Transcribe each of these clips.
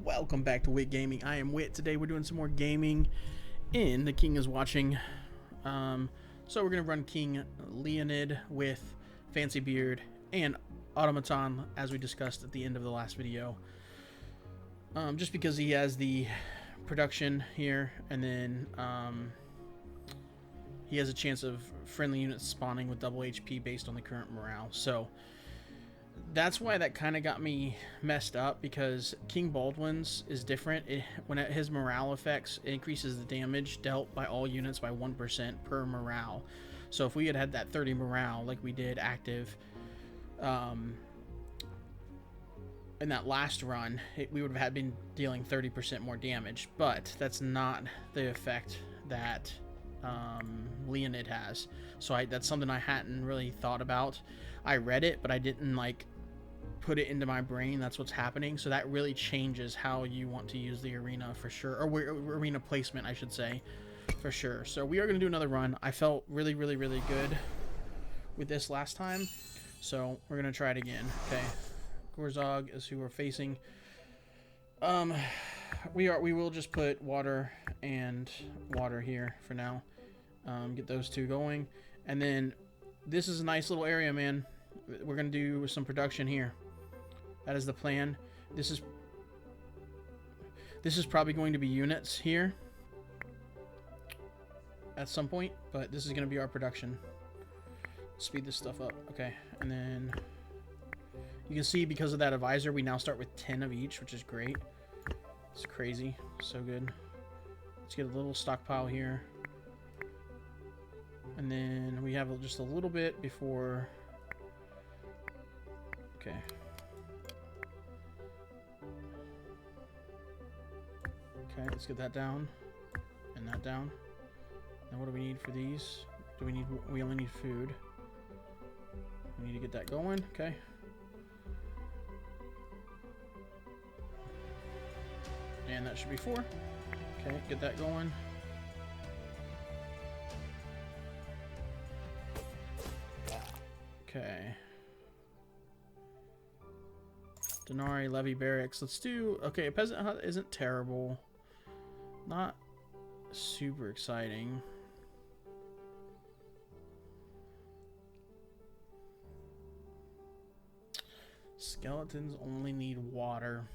Welcome back to Wit Gaming. I am Wit. Today we're doing some more gaming in The King is Watching. So we're going to run King Leonid with Fancy Beard and Automaton, as we discussed at the end of the last video. Just because he has the production here, and then he has a chance of friendly units spawning with double HP based on the current morale. So that's why that kind of got me messed up, because King Baldwin's is different. His morale effects, it increases the damage dealt by all units by 1% per morale. So if we had had that 30 morale like we did active in that last run, we would have been dealing 30% more damage. But that's not the effect that Leonid has. So that's something I hadn't really thought about. I read it, but I didn't put it into my brain. That's what's happening. So that really changes how you want to use the arena for sure, or arena placement, I should say, for sure. So we are going to do another run. I felt really good with this last time, so we're going to try it again. Okay, Gorzog is who we're facing. We will just put water and water here for now. Get those two going, and then this is a nice little area, man. We're gonna do some production here. That is the plan. This is probably going to be units here at some point, but this is going to be our production. Speed this stuff up. Okay, and then you can see because of that advisor, we now start with 10 of each, which is great. It's crazy. So good. Let's get a little stockpile here. And then we have just a little bit before... Okay. Okay, let's get that down. And that down. Now what do we need for these? We only need food. We need to get that going. Okay. And that should be 4. Okay, get that going. Okay. Denari, Levy Barracks. Let's do... Okay, a peasant hut isn't terrible. Not super exciting. Skeletons only need water.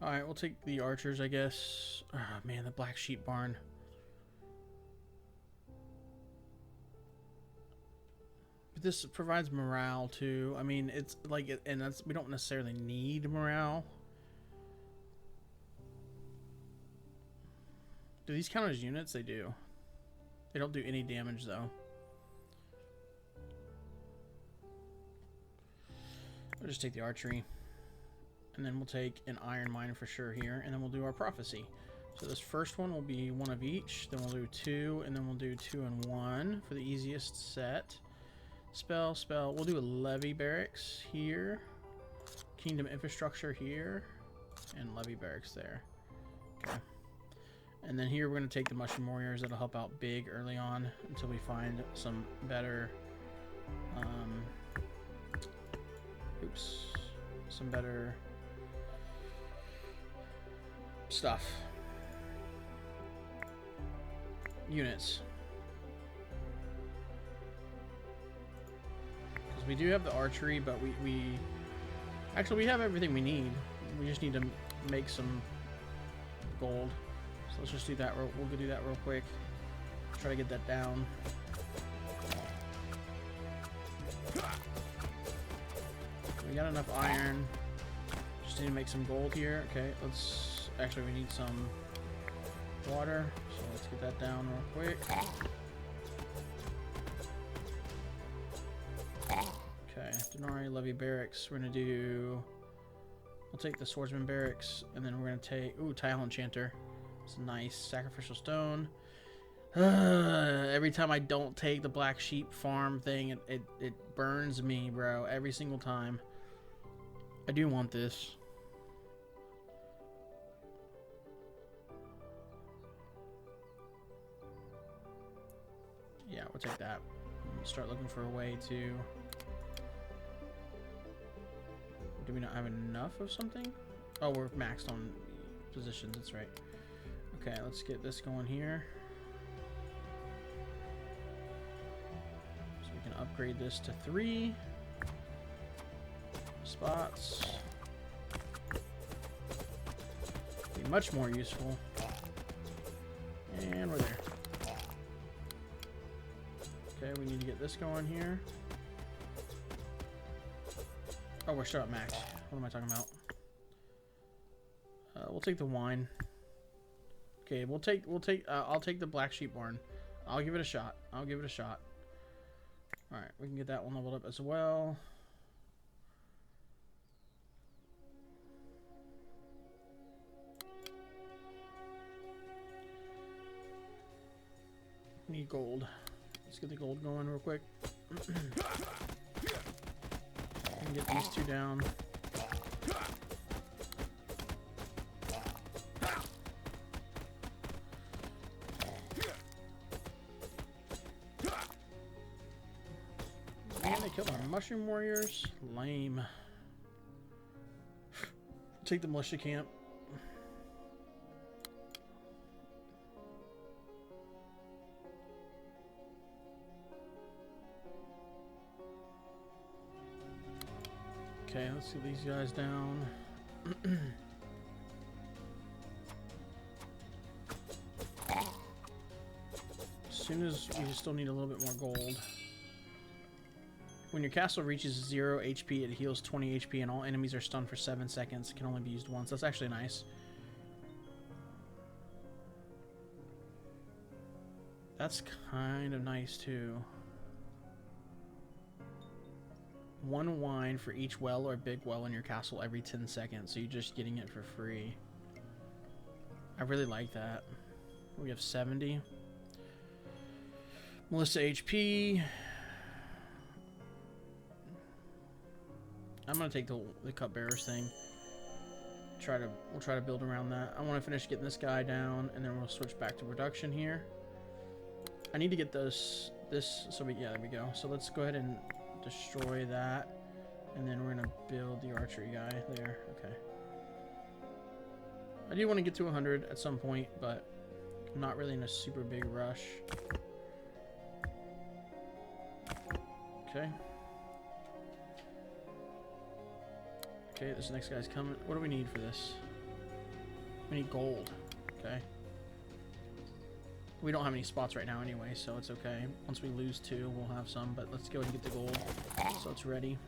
Alright, we'll take the archers, I guess. Oh, man, the Black Sheep Barn. But this provides morale, too. I mean, it's like... And that's... We don't necessarily need morale. Do these count as units? They do. They don't do any damage, though. We'll just take the archery. And then we'll take an iron mine for sure here. And then we'll do our prophecy. So this first one will be 1 of each. Then we'll do 2. And then we'll do 2 and 1 for the easiest set. Spell. We'll do a levy barracks here. Kingdom infrastructure here. And levy barracks there. Okay. And then here we're going to take the mushroom warriors. That'll help out big early on until we find some better... some better... stuff. Units. Because we do have the archery, but we actually, we have everything we need. We just need to make some gold. So let's just do that. We'll go do that real quick. Try to get that down. We got enough iron. Just need to make some gold here. Okay, let's... Actually, we need some water, so let's get that down real quick. Okay, Denari, Levy Barracks. We're gonna do... We'll take the Swordsman Barracks, and then we're gonna take... Ooh, Tile Enchanter. It's nice. Sacrificial Stone. Every time I don't take the Black Sheep farm thing, it burns me, bro. Every single time. I do want this. we'll take that. Start looking for a way to... Do we not have enough of something? Oh, we're maxed on positions, that's right. Okay, let's get this going here. So we can upgrade this to 3 spots. Be much more useful. And we're there. Okay, we need to get this going here. Oh, we're still at max. What am I talking about? We'll take the wine. Okay, I'll take the Black Sheep Barn. I'll give it a shot. I'll give it a shot. All right, we can get that one leveled up as well. Need gold. Let's get the gold going real quick. And get these 2 down. Man, they killed our mushroom warriors. Lame. Take the militia camp. Okay, let's get these guys down. As soon as we still need a little bit more gold. When your castle reaches 0 HP, it heals 20 HP, and all enemies are stunned for 7 seconds. It can only be used once. That's actually nice. That's kind of nice too. 1 wine for each well or big well in your castle every 10 seconds, so you're just getting it for free. I really like that. We have 70. Melissa HP. I'm gonna take the cupbearers thing. We'll try to build around that. I want to finish getting this guy down, and then we'll switch back to production here. I need to get this. So yeah, there we go. So let's go ahead and destroy that, and then we're gonna build the archery guy there. Okay. I do want to get to 100 at some point, but I'm not really in a super big rush. Okay. Okay, this next guy's coming. What do we need for this? We need gold. Okay. We don't have any spots right now anyway, so it's okay. Once we lose 2, we'll have some, but let's go and get the gold so it's ready.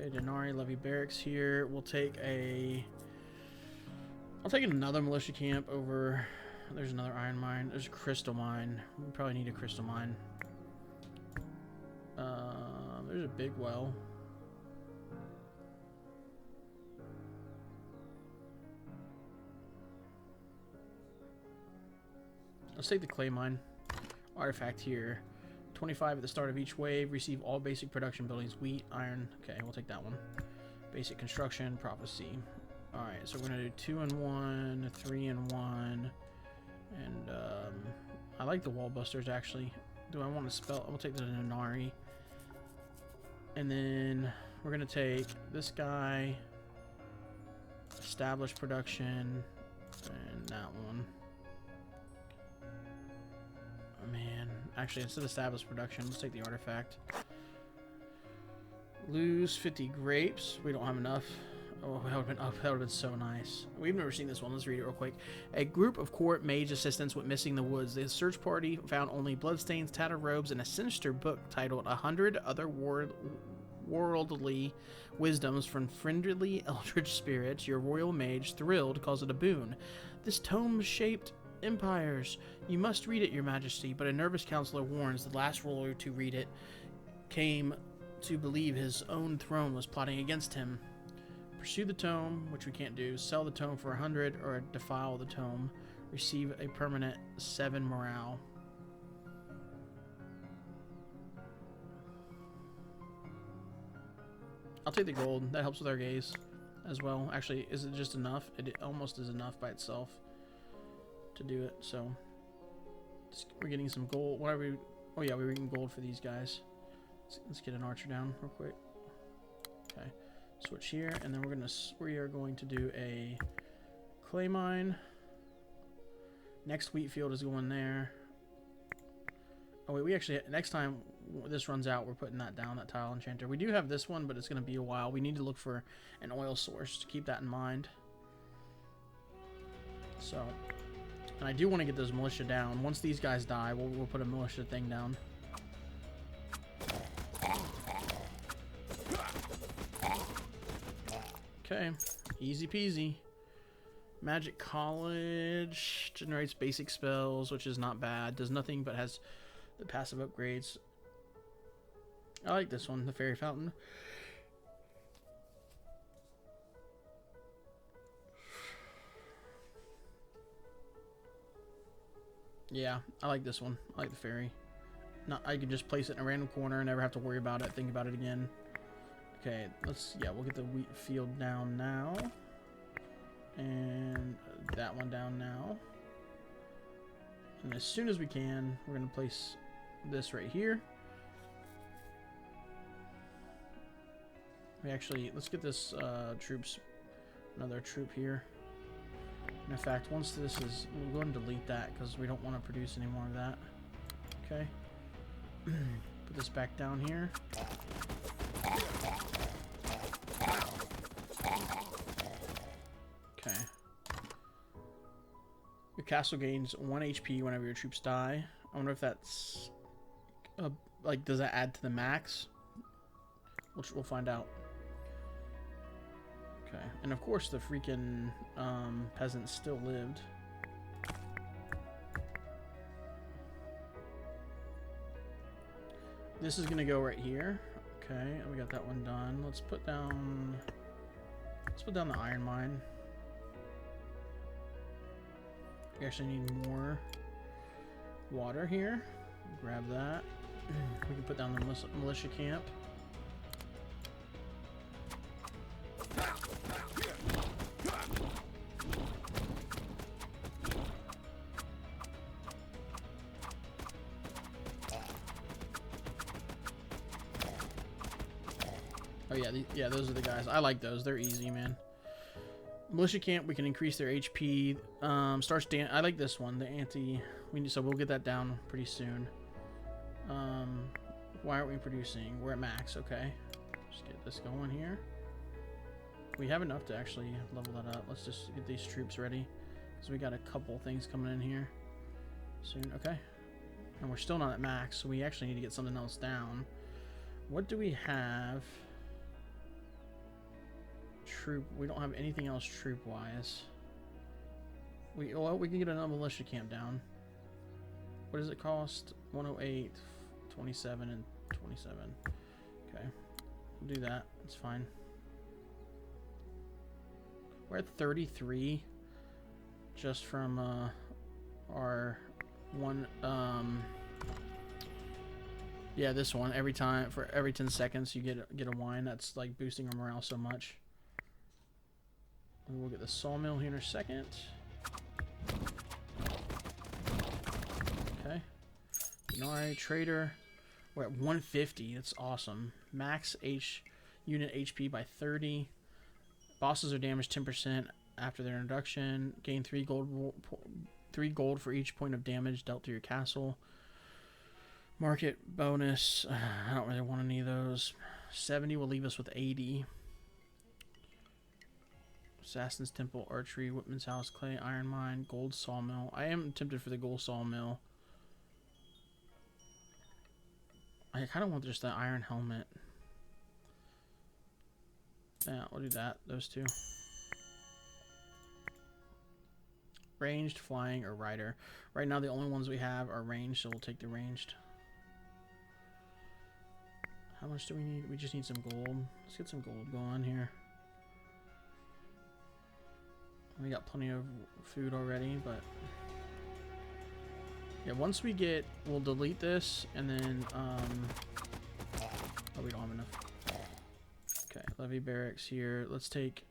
Okay, Denari, Levy Barracks here. We'll take I'll take another militia camp over... There's another iron mine. There's a crystal mine. We probably need a crystal mine. There's a big well. Let's take the clay mine. Artifact here. 25 at the start of each wave. Receive all basic production buildings. Wheat, iron. Okay, we'll take that one. Basic construction, prophecy. Alright, so we're going to do 2 and 1, 3 and 1. And, I like the wall busters, actually. Do I want to spell? We'll take the Denari. And then we're going to take this guy. Establish production. And that one. Man, actually, instead of established production, let's take the artifact. Lose 50 grapes. We don't have enough. Oh, that would have been so nice. We've never seen this one. Let's read it real quick. A group of court mage assistants went missing in the woods. The search party found only bloodstains, tattered robes, and a sinister book titled 100 Other Worldly Wisdoms from Friendly Eldritch Spirits. Your royal mage, thrilled, calls it a boon. This tome shaped empires. You must read it, your majesty, but a nervous counselor warns the last ruler to read it came to believe his own throne was plotting against him. Pursue the tome, which we can't do. Sell the tome for 100 or defile the tome. Receive a permanent 7 morale. I'll take the gold. That helps with our gaze as well. Actually, is it just enough? It almost is enough by itself to do it, so We're getting some gold. What are we? Oh yeah, we were getting gold for these guys. Let's get an archer down real quick. Okay, switch here, and then we are going to do a clay mine. Next wheat field is going there. Oh wait, we actually, next time this runs out, we're putting that down, that tile enchanter. We do have this one, but it's going to be a while. We need to look for an oil source to keep that in mind. So, and I do want to get those militia down. Once these guys die, we'll put a militia thing down. Okay, easy peasy. Magic College generates basic spells, which is not bad. Does nothing but has the passive upgrades. I like this one, the Fairy Fountain. Yeah, I like this one. I like the fairy. I can just place it in a random corner and never have to worry about it, think about it again. Okay, we'll get the wheat field down now. And that one down now. And as soon as we can, we're going to place this right here. Let's get this another troop here. And in fact, once this is, we'll go ahead and delete that because we don't want to produce any more of that. Okay. Put this back down here. Okay. Your castle gains 1 HP whenever your troops die. I wonder if that's like, does that add to the max? We'll find out. Okay, and of course the freaking peasants still lived. This is gonna go right here. Okay, we got that one done. Let's put down the iron mine. We actually need more water here. Grab that. We can put down the militia camp. Oh yeah, those are the guys. I like those. They're easy, man. Militia camp, we can increase their HP. I like this one, the anti. So we'll get that down pretty soon. Why aren't we producing? We're at max. Okay, just get this going here. We have enough to actually level that up. Let's just get these troops ready because we got a couple things coming in here soon. Okay, and we're still not at max, so we actually need to get something else down. What do we have? Troop. We don't have anything else troop wise. We can get another militia camp down. What does it cost? 108, 27, and 27. Okay, we'll do that. It's fine. We're at 33 just from our one yeah, this one. Every 10 seconds you get a wine. That's like boosting our morale so much. And we'll get the sawmill here in a second. Okay. Denari trader. We're at 150. That's awesome. Max unit HP by 30. Bosses are damaged 10% after their introduction. Gain 3 gold for each point of damage dealt to your castle. Market bonus. I don't really want any of those. 70 will leave us with 80. Assassin's Temple, Archery, Whitman's House, Clay, Iron Mine, Gold Sawmill. I am tempted for the Gold Sawmill. I kind of want just that Iron Helmet. Yeah, we'll do that. Those two. Ranged, Flying, or Rider. Right now the only ones we have are ranged, so we'll take the ranged. How much do we need? We just need some gold. Let's get some gold going here. We got plenty of food already, but yeah, once we get, we'll delete this and then oh, we don't have enough. Okay, levy barracks here. Let's take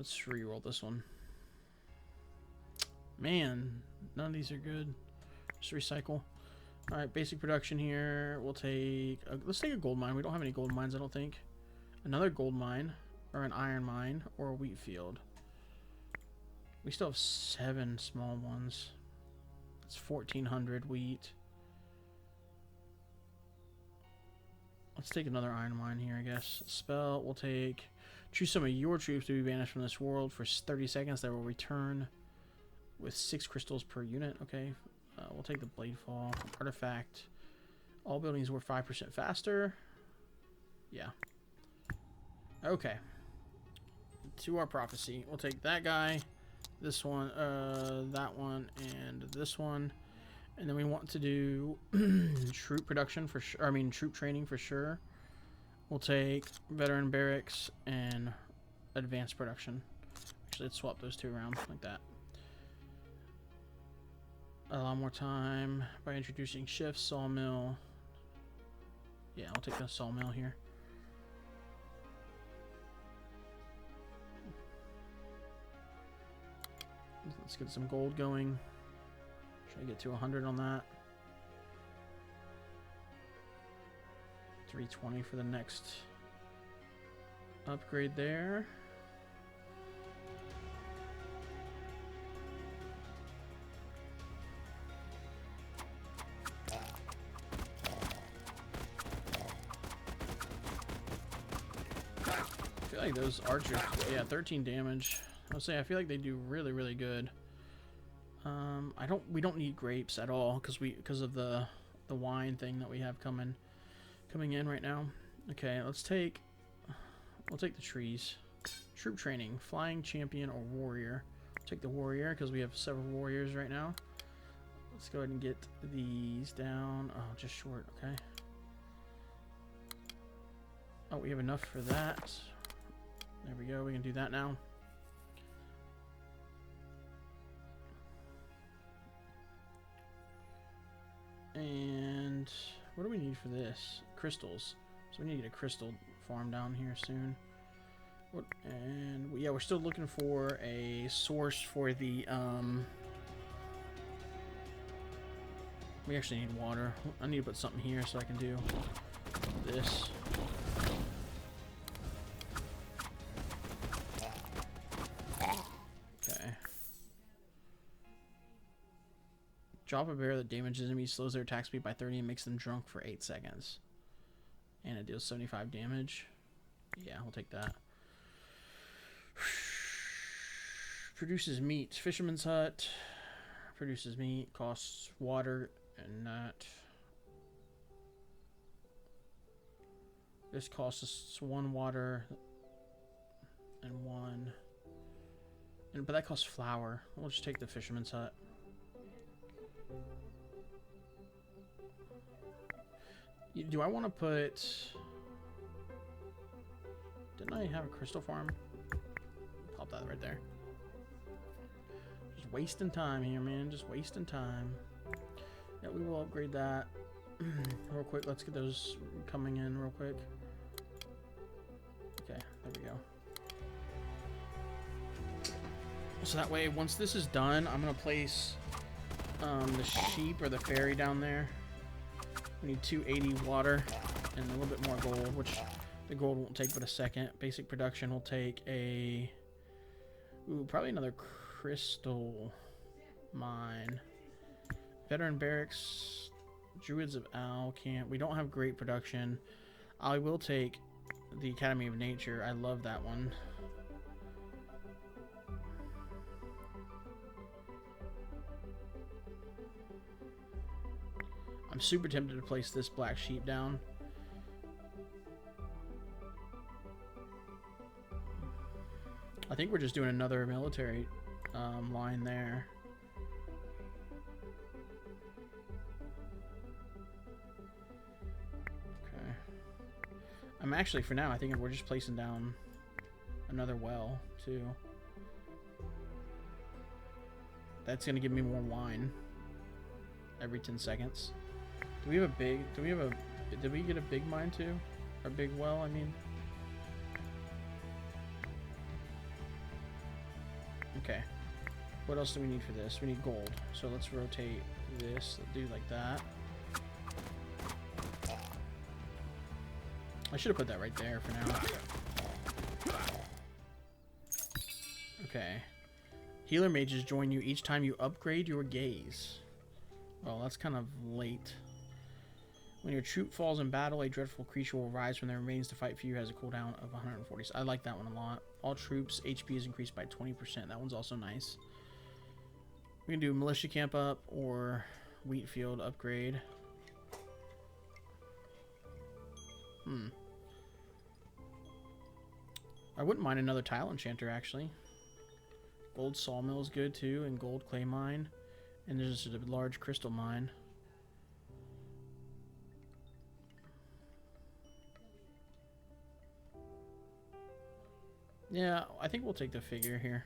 Let's re-roll this one. Man, none of these are good. Just recycle. All right, basic production here. We'll take let's take a gold mine. We don't have any gold mines, I don't think. Another gold mine, or an iron mine, or a wheat field. We still have 7 small ones. It's 1,400 wheat. Let's take another iron mine here, I guess. Spell, we'll take... Choose some of your troops to be banished from this world for 30 seconds. They will return with 6 crystals per unit. Okay. We'll take the blade fall. Artifact. All buildings were 5% faster. Yeah. Okay. To our prophecy. We'll take that guy, this one, that one, and this one. And then we want to do troop production for sure. I mean, troop training for sure. We'll take veteran barracks and advanced production. Actually, let's swap those 2 around like that. Allow more time by introducing shifts, sawmill. Yeah, I'll take the sawmill here. Let's get some gold going. Should I get to 100 on that? 320 for the next upgrade there. I feel like those archers, yeah, 13 damage. I would say I feel like they do really, really good. We don't need grapes at all because of the wine thing that we have coming in right now. Okay, we'll take the trees. Troop training, flying champion or warrior. Take the warrior because we have several warriors right now. Let's go ahead and get these down. Oh, just short. Okay. Oh, we have enough for that. There we go. We can do that now. And what do we need for this? Crystals. So we need to get a crystal farm down here soon. And yeah, we're still looking for a source for the we actually need water. I need to put something here so I can do this. Okay. Drop a bear that damages enemies, slows their attack speed by 30, and makes them drunk for 8 seconds. And it deals 75 damage. Yeah, we'll take that. Produces meat. Fisherman's hut. Produces meat. Costs water and that. This costs us 1 water and 1. But that costs flour. We'll just take the fisherman's hut. Do I want to put... Didn't I have a crystal farm? Pop that right there. Just wasting time here, man. Just wasting time. Yeah, we will upgrade that. Real quick, let's get those coming in real quick. Okay, there we go. So that way, once this is done, I'm going to place the sheep or the fairy down there. We need 280 water and a little bit more gold, which the gold won't take but a second. Basic production will take a... Ooh, probably another crystal mine. Veteran barracks. Druids of Owl camp. We don't have great production. I will take the Academy of Nature. I love that one. I'm super tempted to place this black sheep down. I think we're just doing another military line there. Okay. I'm actually, for now, I think we're just placing down another well, too. That's going to give me more wine every 10 seconds. Do we have a big... Did we get a big mine, too? Or big well, I mean... Okay. What else do we need for this? We need gold. So let's rotate this. Let's do like that. I should have put that right there for now. Okay. Healer mages join you each time you upgrade your gaze. Well, that's kind of late. When your troop falls in battle, a dreadful creature will rise from the remains to fight for you. Has a cooldown of 140. So I like that one a lot. All troops' HP is increased by 20%. That one's also nice. We can do militia camp up or wheat field upgrade. I wouldn't mind another tile enchanter, actually. Gold sawmill is good too, and gold clay mine. And there's a large crystal mine. Yeah, I think we'll take the figure here.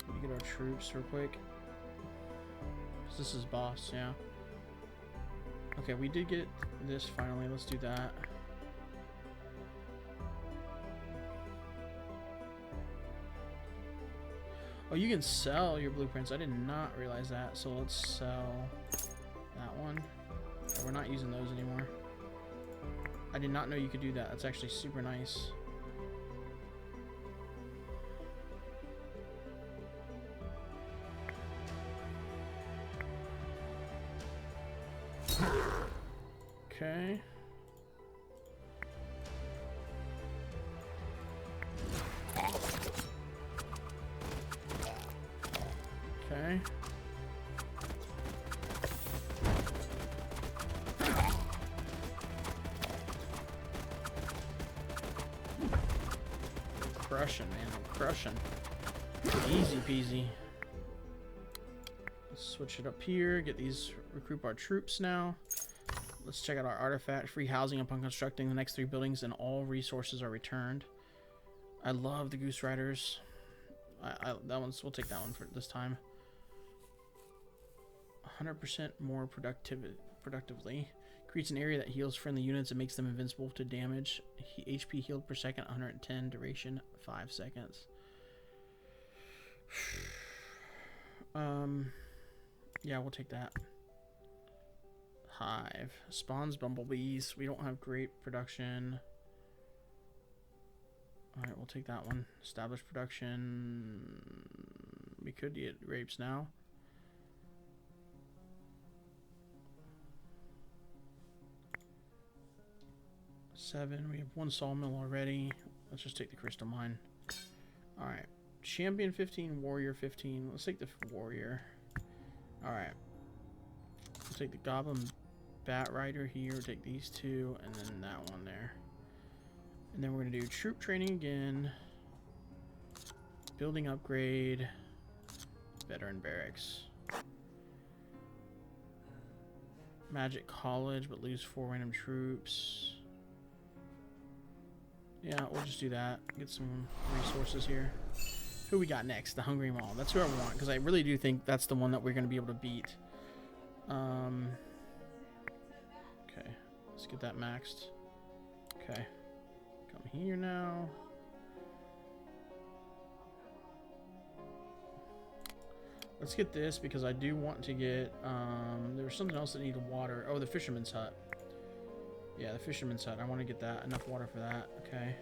Let me get our troops real quick. This is boss, yeah. Okay, we did get this finally. Let's do that. Oh, you can sell your blueprints. I did not realize that. So let's sell that one. Yeah, we're not using those anymore. I did not know you could do that. That's actually super nice. Okay. Okay. Crushing, man. I'm crushing. Easy peasy. Let's switch it up here. Get these, recruit our troops now. Let's check out our artifact. Free housing upon constructing the next 3 buildings, and all resources are returned. I love the Goose Riders. That one's, we'll take that one for this time. 100% more productively. Creates an area that heals friendly units and makes them invincible to damage. HP healed per second, 110. Duration, 5 seconds. Yeah, we'll take that. Hive. Spawns bumblebees. We don't have great production. Alright, we'll take that one. Establish production. We could get rapes now. Seven. We have 1 sawmill already. Let's just take the crystal mine. Alright. Champion 15, warrior 15. Let's take the warrior. Alright. We'll take the goblin bat rider here. Take these 2 and then that one there. And then we're going to do troop training again. Building upgrade. Veteran barracks. Magic college, but lose 4 random troops. Yeah, we'll just do that. Get some resources here. Who we got next? The Hungry Maw. That's who I want, because I really do think that's the one that we're going to be able to beat. Okay, let's get that maxed. Okay, come here now. Let's get this, because I do want to get, there's something else that needs water. Oh, the Fisherman's Hut. Yeah, the Fisherman's Hut. I want to get that. Enough water for that. Okay.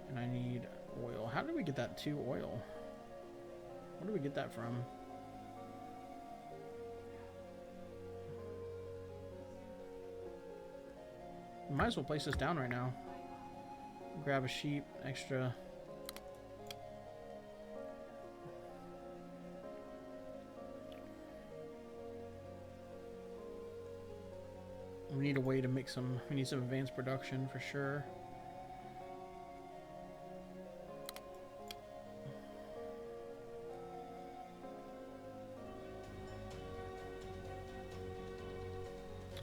And I need oil. How did we get that 2 oil? Where did we get that from? We might as well place this down right now. Grab a sheep, extra. We need a way to make some, we need some advanced production for sure.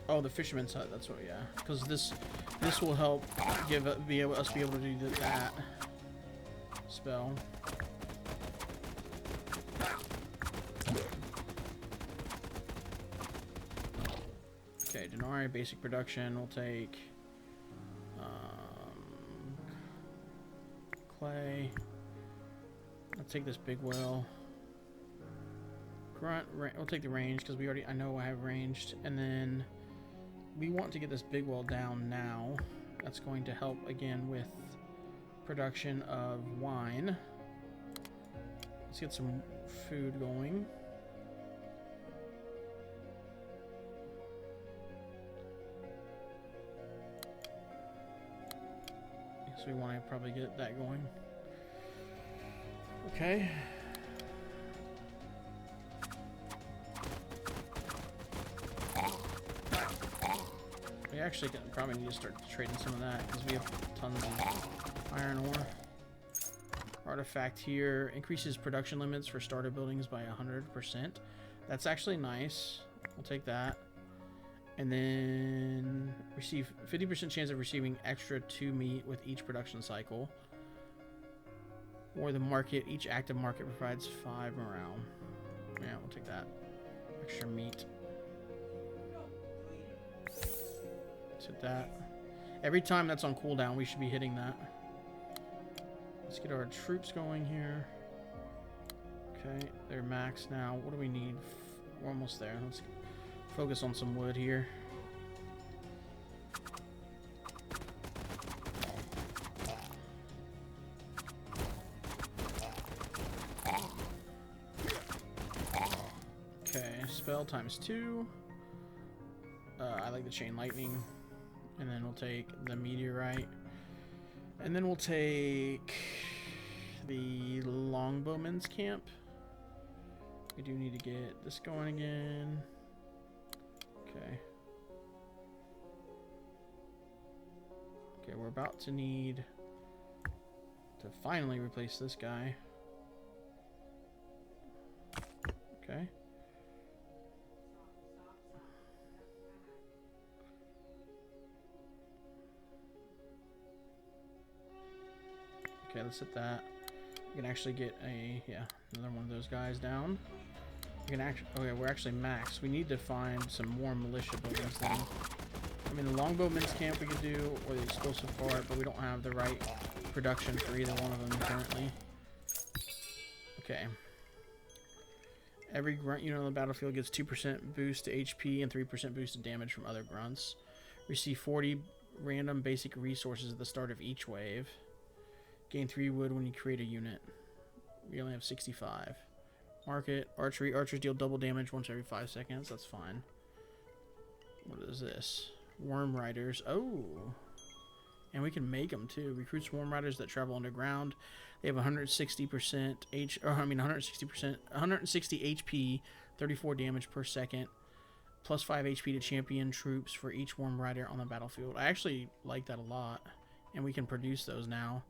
Oh, the Fisherman's Hut, that's what, yeah. Because this will help give us be able to do that spell. Okay, Denari, basic production. We'll take clay. I'll take this big well. Grunt, we'll take the range because I know I have ranged. And then we want to get this big well down now. That's going to help again with production of wine. Let's get some food going. So we want to probably get that going. Okay. We actually probably need to start trading some of that because we have tons of iron ore. Artifact here increases production limits for starter buildings by 100%. That's actually nice. We'll take that. And then receive 50% chance of receiving extra 2 meat with each production cycle. Or the market, each active market provides 5 morale. Yeah, we'll take that. Extra meat. Let's hit that. Every time that's on cooldown, we should be hitting that. Let's get our troops going here. Okay, they're maxed now. What do we need? We're almost there. Let's focus on some wood here. Okay, spell ×2. I like the chain lightning. And then we'll take the meteorite. And then we'll take the longbowman's camp. We do need to get this going again. Okay. Okay, we're about to need to finally replace this guy. Okay. Okay, let's hit that. We can actually get another one of those guys down. We can actually, okay, we're actually maxed. We need to find some more militia buildings then. I mean, the longbowman's camp we could do, or the explosive fort, but we don't have the right production for either one of them currently. Okay. Every grunt unit on the battlefield gets 2% boost to HP and 3% boost to damage from other grunts. Receive 40 random basic resources at the start of each wave. Gain 3 wood when you create a unit. We only have 65. Market, archery. Archers deal double damage once every 5 seconds. That's fine. What is this? Worm riders. Oh. And we can make them too. Recruits worm riders that travel underground. They have 160% 160 HP, 34 damage per second, plus 5 HP to champion troops for each worm rider on the battlefield. I actually like that a lot. And we can produce those now.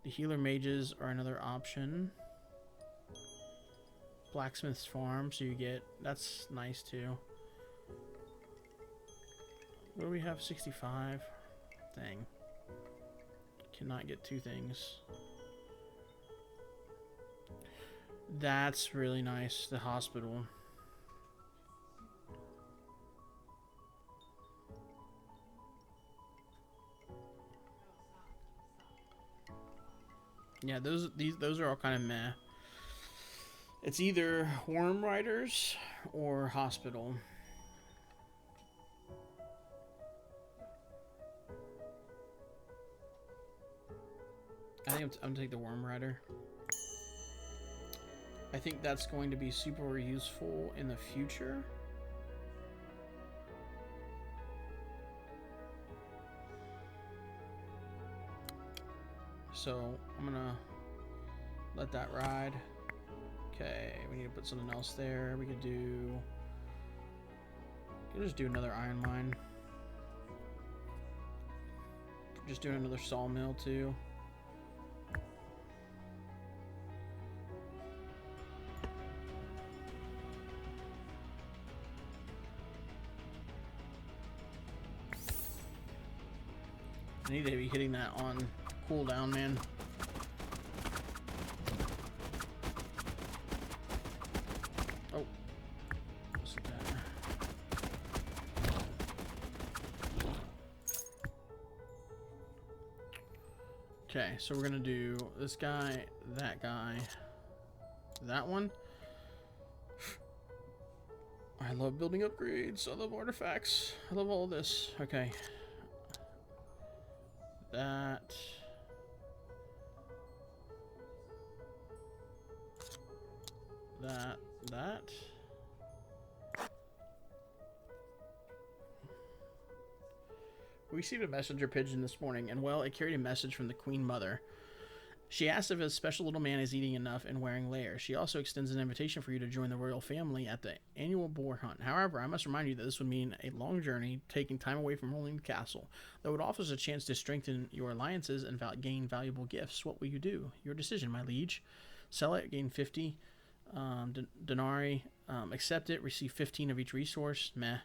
The healer mages are another option. Blacksmith's farm, so you get, that's nice too. What do we have? 65. Dang. Cannot get 2 things. That's really nice. The hospital. Yeah, those are all kind of meh. It's either worm riders or hospital. I think I'm gonna take the worm rider. I think that's going to be super useful in the future. So I'm gonna let that ride. Okay, we need to put something else there. We could just do another iron mine. Just doing another sawmill too. I need to be hitting that on cooldown, man. Oh. What's that? Okay, so we're gonna do this guy, that one. I love building upgrades. I love artifacts. I love all of this. Okay. That. That. We received a messenger pigeon this morning, and well, it carried a message from the Queen Mother. She asks if a special little man is eating enough and wearing layers. She also extends an invitation for you to join the royal family at the annual boar hunt. However, I must remind you that this would mean a long journey, taking time away from ruling the castle, though it offers a chance to strengthen your alliances and gain valuable gifts. What will you do? Your decision, my liege. Sell it, gain 50 denarii. Accept it, receive 15 of each resource. Meh.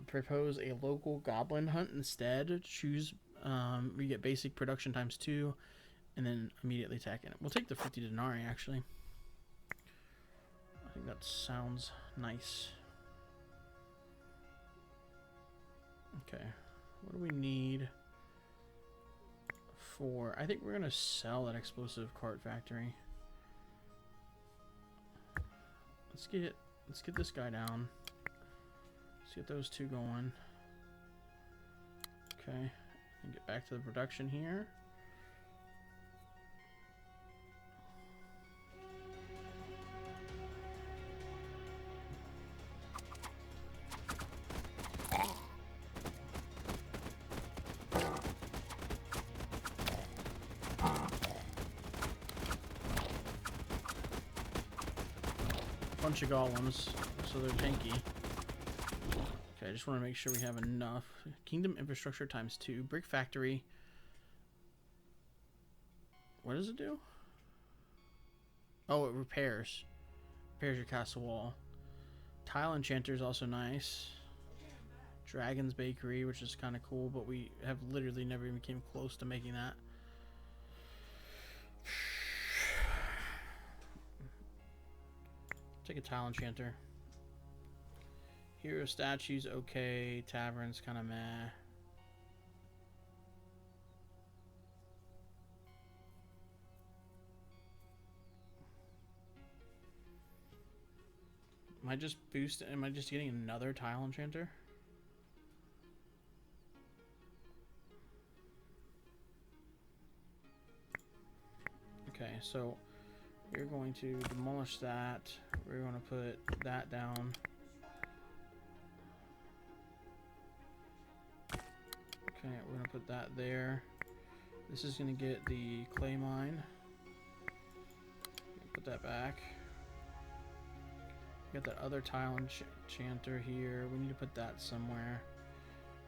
Propose a local goblin hunt instead. Choose, we get basic production times 2. And then immediately attack it. We'll take the 50 denarii, actually. I think that sounds nice. Okay. What do we need for... I think we're going to sell that explosive cart factory. Let's get this guy down. Let's get those two going. Okay. And get back to the production here. Bunch of golems, so they're tanky. Okay, I just want to make sure we have enough. Kingdom infrastructure times 2. Brick factory. What does it do? Oh, it repairs. Repairs your castle wall. Tile enchanter is also nice. Dragon's bakery, which is kind of cool, but we have literally never even came close to making that. Take a tile enchanter. Hero statues, okay. Taverns, kind of meh. Am I just getting another tile enchanter? Okay, so we're going to demolish that. We're going to put that down. Okay, we're going to put that there. This is going to get the clay mine. Put that back. We got that other tile enchanter here. We need to put that somewhere.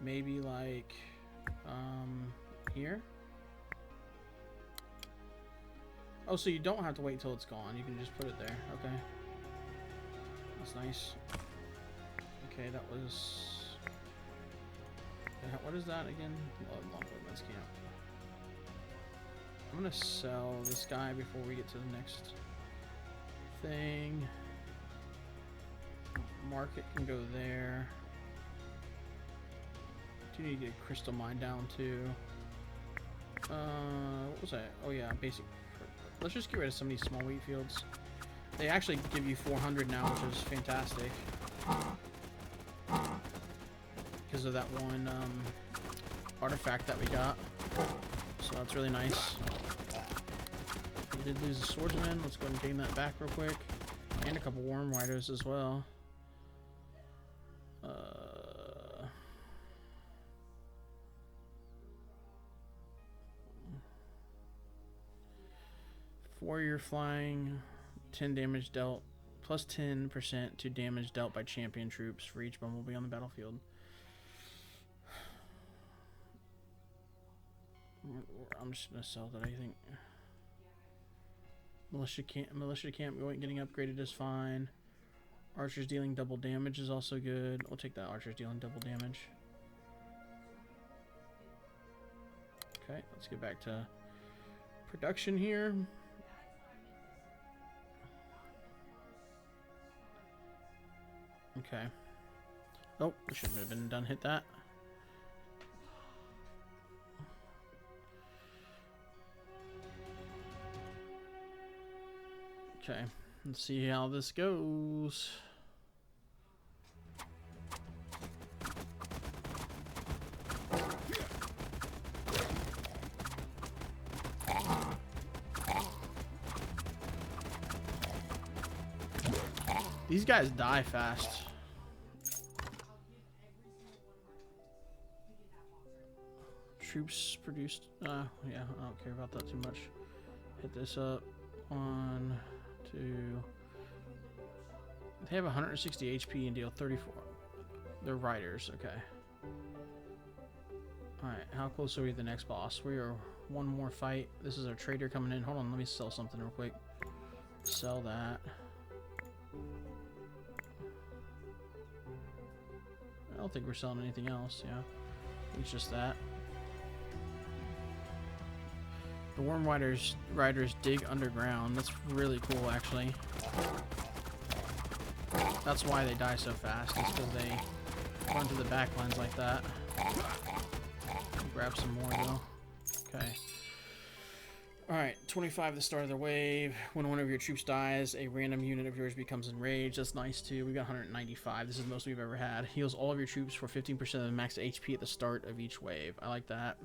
Maybe like here. Oh, so you don't have to wait till it's gone. You can just put it there. Okay. That's nice. Okay, that was... What is that again? Longwoodman's Camp. I'm gonna sell this guy before we get to the next thing. Market can go there. Do need to get a crystal mine down too. What was that? Oh yeah, basic. Let's just get rid of some of these small wheat fields. They actually give you 400 now, which is fantastic. Because of that one artifact that we got. So that's really nice. We did lose a swordsman. Let's go ahead and gain that back real quick. And a couple worm riders as well. Warrior flying, 10 damage dealt, plus 10% to damage dealt by champion troops for each bumblebee on the battlefield. I'm just gonna sell that, I think. Militia camp getting upgraded is fine. Archers dealing double damage is also good. We'll take that. Archers dealing double damage. Okay, let's get back to production here. Okay. Oh, it shouldn't have been done. Hit that. Okay, let's see how this goes. These guys die fast. Troops produced. Yeah, I don't care about that too much. Hit this up. 1, 2. They have 160 HP and deal 34. They're riders, okay. Alright, how close are we to the next boss? We are one more fight. This is our trader coming in. Hold on, let me sell something real quick. Sell that. I don't think we're selling anything else, yeah. It's just that. The Worm Riders dig underground. That's really cool, actually. That's why they die so fast, is because they run to the back lines like that. Grab some more, though. Okay. Alright, 25 at the start of the wave. When one of your troops dies, a random unit of yours becomes enraged. That's nice, too. We got 195. This is the most we've ever had. Heals all of your troops for 15% of the max HP at the start of each wave. I like that.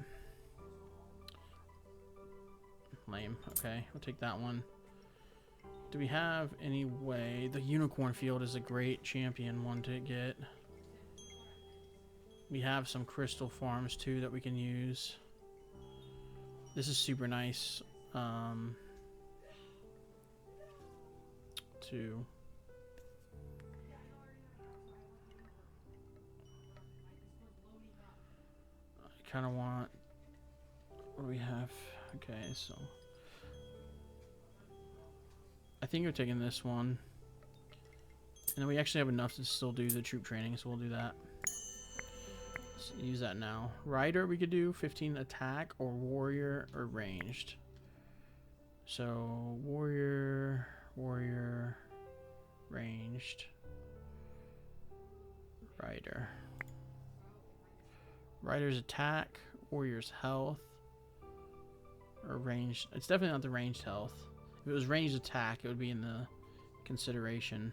Lame. Okay, we'll take that one. Do we have any way? The Unicorn Field is a great champion one to get. We have some crystal farms too that we can use. This is super nice. To I kind of want. What do we have? Okay, so I think we're taking this one, and then we actually have enough to still do the troop training, so we'll do that. Let's use that now. Rider, we could do 15 attack, or warrior, or ranged. So warrior, ranged, rider. Rider's attack, warrior's health. Or ranged. It's definitely not the ranged health. If it was ranged attack, it would be in the consideration.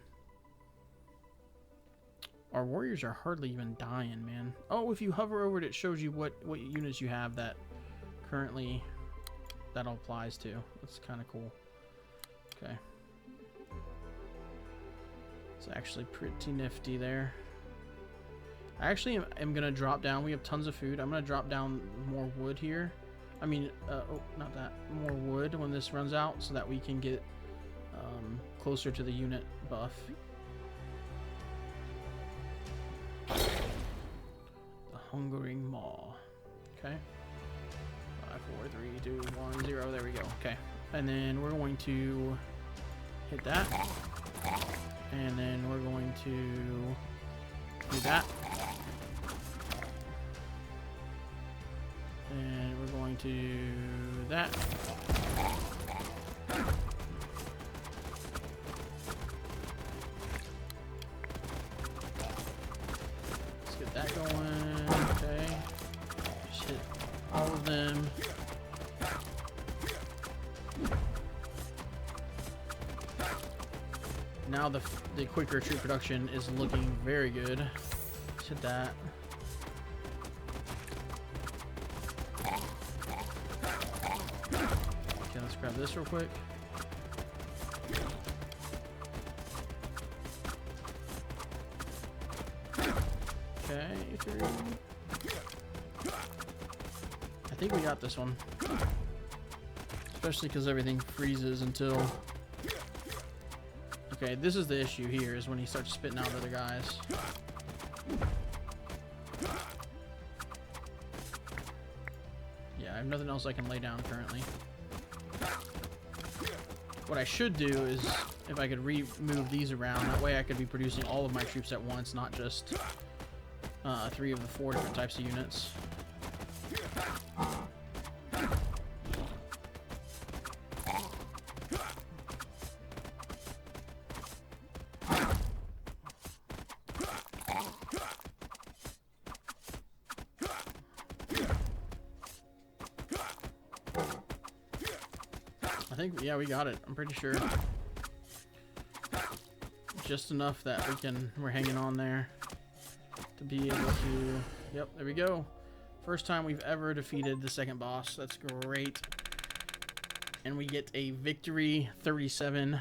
Our warriors are hardly even dying, man. Oh, if you hover over it, it shows you what units you have that currently that all applies to. That's kind of cool. Okay. It's actually pretty nifty there. I actually am going to drop down. We have tons of food. I'm going to drop down more wood here. I mean, oh, not that. More wood when this runs out so that we can get closer to the unit buff. The Hungering Maw. Okay. 5, 4, 3, 2, 1, 0. There we go. Okay. And then we're going to hit that. And then we're going to do that. And we're going to do that. Let's get that going. Okay. Just hit all of them. Now the quicker troop production is looking very good. Let's hit that. Let's grab this real quick. Okay, I think we got this one. Especially because everything freezes until... Okay, this is the issue here, is when he starts spitting out other guys. Yeah, I have nothing else I can lay down currently. What I should do is, if I could move these around, that way I could be producing all of my troops at once, not just 3 of the 4 different types of units. I think, yeah, we got it. I'm pretty sure. just enough that we're hanging on there to be able to. Yep, there we go. First time we've ever defeated the second boss. That's great. And we get a victory 37.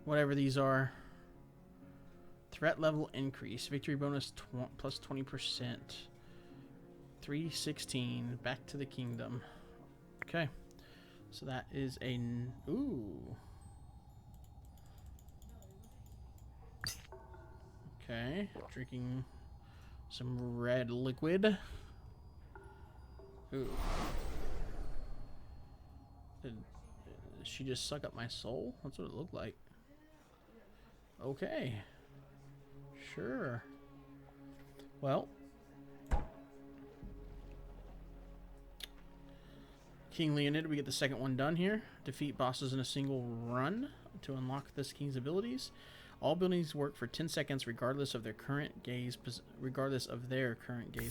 Whatever these are. Threat level increase. Victory bonus plus 20%. 316. Back to the kingdom. Okay. So that is a... Ooh. Okay. Drinking some red liquid. Ooh. Did she just suck up my soul? That's what it looked like. Okay. Sure. Well. King Leonid, we get the second one done here. Defeat bosses in a single run to unlock this king's abilities. All buildings work for 10 seconds regardless of their current gaze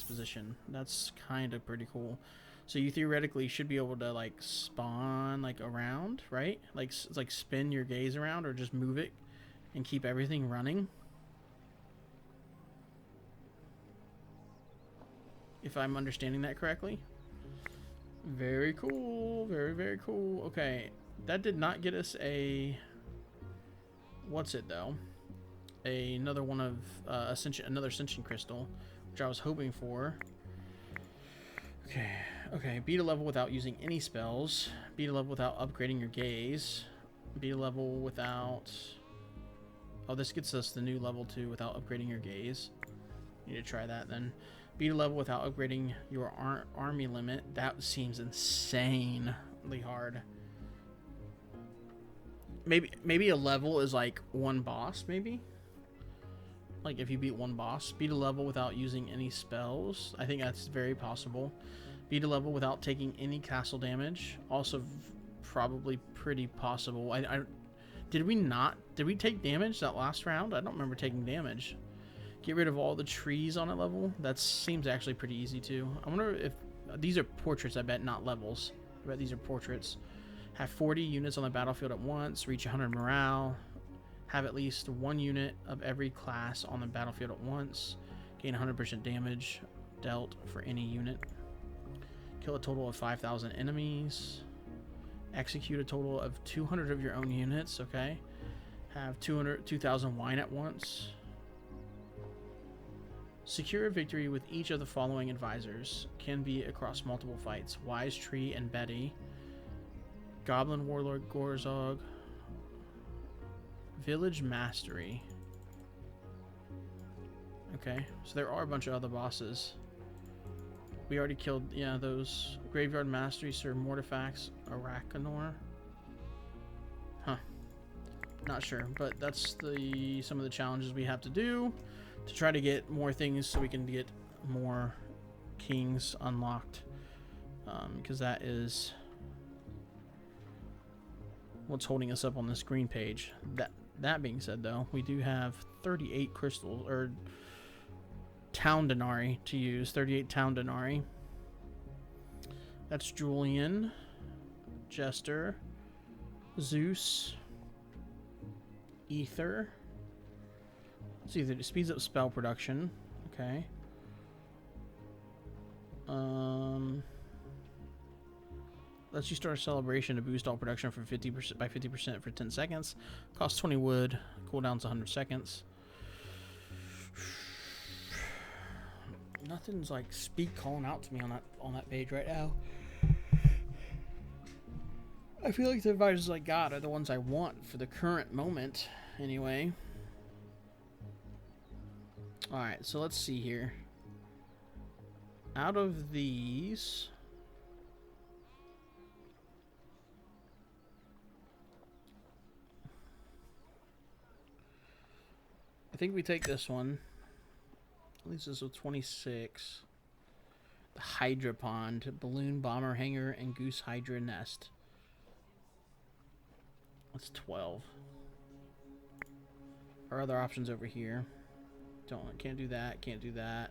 position. That's kind of pretty cool. So you theoretically should be able to like spawn like around, right? Like spin your gaze around or just move it and keep everything running. If I'm understanding that correctly. Very cool. Very, very cool. Okay. That did not get us a... What's it, though? Another one of... another Ascension Crystal, which I was hoping for. Okay. Okay. Beat a level without using any spells. Beat a level without upgrading your gaze. Beat a level without... Oh, this gets us the new level 2 without upgrading your gaze. Need to try that, then. Beat a level without upgrading your army limit. That seems insanely hard. Maybe a level is like one boss, maybe? Like if you beat one boss. Beat a level without using any spells. I think that's very possible. Beat a level without taking any castle damage. Also probably pretty possible. Did we take damage that last round? I don't remember taking damage. Get rid of all the trees on a level. That seems actually pretty easy too. I wonder if these are portraits, I bet, not levels. I bet these are portraits. Have 40 units on the battlefield at once. Reach 100 morale. Have at least one unit of every class on the battlefield at once. Gain 100% damage dealt for any unit. Kill a total of 5,000 enemies. Execute a total of 200 of your own units. Okay. Have 2,000 wine at once. Secure a victory with each of the following advisors. Can be across multiple fights. Wise Tree and Betty. Goblin Warlord Gorzog. Village Mastery. Okay, so there are a bunch of other bosses. We already killed, yeah, those. Graveyard Mastery, Sir Mortifax, Arakanor. Huh. Not sure, but that's some of the challenges we have to do to try to get more things so we can get more kings unlocked, because that is what's holding us up on this green page. That being said, though, we do have 38 crystals or town denarii to use. 38 town denarii. That's Julian, Jester, Zeus, Ether. Let's see, it speeds up spell production. Okay. Lets you start a celebration to boost all production for 50% by 50% for 10 seconds. Costs 20 wood. Cooldown's 100 seconds. Nothing's like calling out to me on that page right now. I feel like the advisors I got are the ones I want for the current moment, anyway. Alright, so let's see here. Out of these, I think we take this one. At least this is 26. The Hydra Pond, Balloon Bomber Hangar, and Goose Hydra Nest. That's 12. Our other options over here. Can't do that. Can't do that.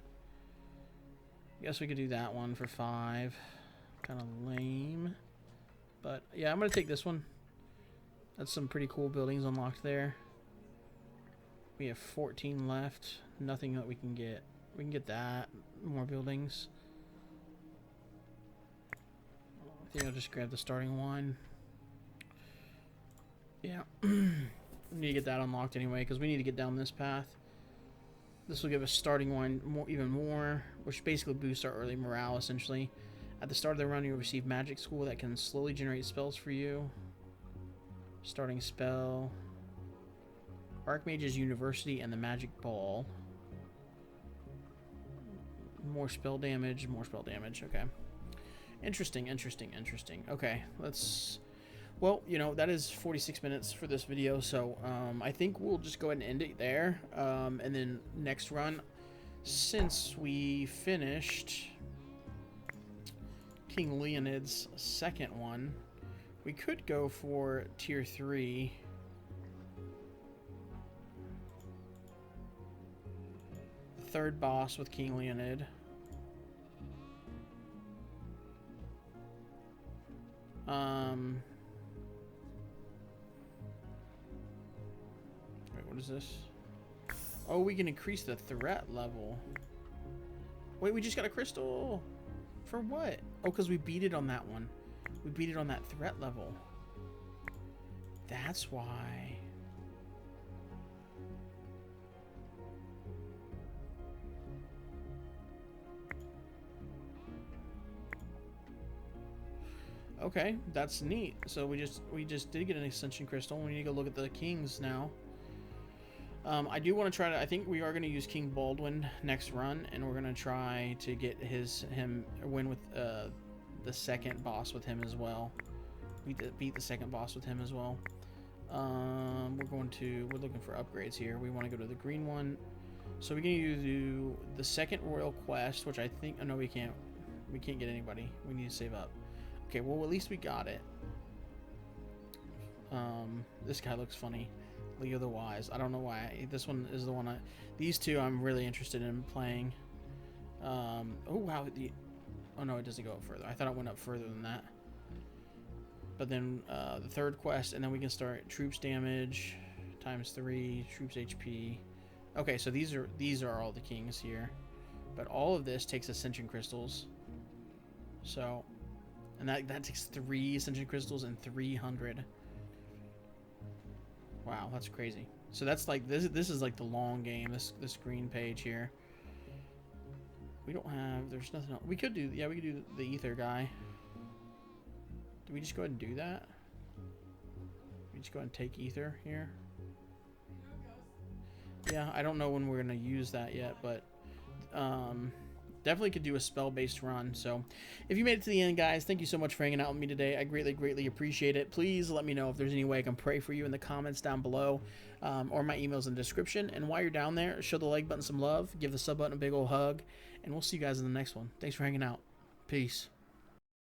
Guess we could do that one for 5. Kind of lame. But yeah, I'm gonna take this one. That's some pretty cool buildings unlocked there. We have 14 left. Nothing that we can get. We can get that. More buildings. I think I'll just grab the starting one. Yeah. We need to get that unlocked anyway, because we need to get down this path. This will give us starting one even more, which basically boosts our early morale, essentially. At the start of the run, you'll receive Magic School that can slowly generate spells for you. Starting spell. Archmage's University and the Magic Ball. More spell damage, more spell damage. Okay. Interesting, interesting, interesting. Okay, let's... Well, you know, that is 46 minutes for this video, so I think we'll just go ahead and end it there. And then next run, since we finished King Leonid's second one, we could go for Tier 3. Third boss with King Leonid. Wait, what is this? Oh, we can increase the threat level. Wait, we just got a crystal. For what? Oh, because we beat it on that one. We beat it on that threat level. That's why. Okay, that's neat. So we just did get an Ascension Crystal. We need to go look at the kings now. I do want to try to... I think we are going to use King Baldwin next run, and we're going to try to get him win with the second boss with him as well. Beat the second boss with him as well. We're looking for upgrades here. We want to go to the green one. So we can do the second royal quest, which I think... Oh, no, we can't. We can't get anybody. We need to save up. Okay, well, at least we got it. This guy looks funny. Leo the Wise. I don't know why. This one is the one these two I'm really interested in playing. Oh, wow. Oh, no, it doesn't go up further. I thought it went up further than that. But then the third quest, and then we can start troops damage ×3, troops HP. Okay, so these are all the kings here. But all of this takes Ascension Crystals. So... And that takes 3 Ascension Crystals and 300. Wow, that's crazy. So that's like this is like the long game. This green page here. We don't have. There's nothing else. We could do. Yeah, we could do the ether guy. Do we just go ahead and do that? We just go ahead and take ether here. Yeah, I don't know when we're gonna use that yet, but definitely could do a spell-based run. So if you made it to the end, guys, thank you so much for hanging out with me today. I greatly appreciate it. Please let me know if there's any way I can pray for you in the comments down below, or my email's in the description. And while you're down there, show the like button some love, give the sub button a big old hug, and we'll see you guys in the next one. Thanks for hanging out. Peace.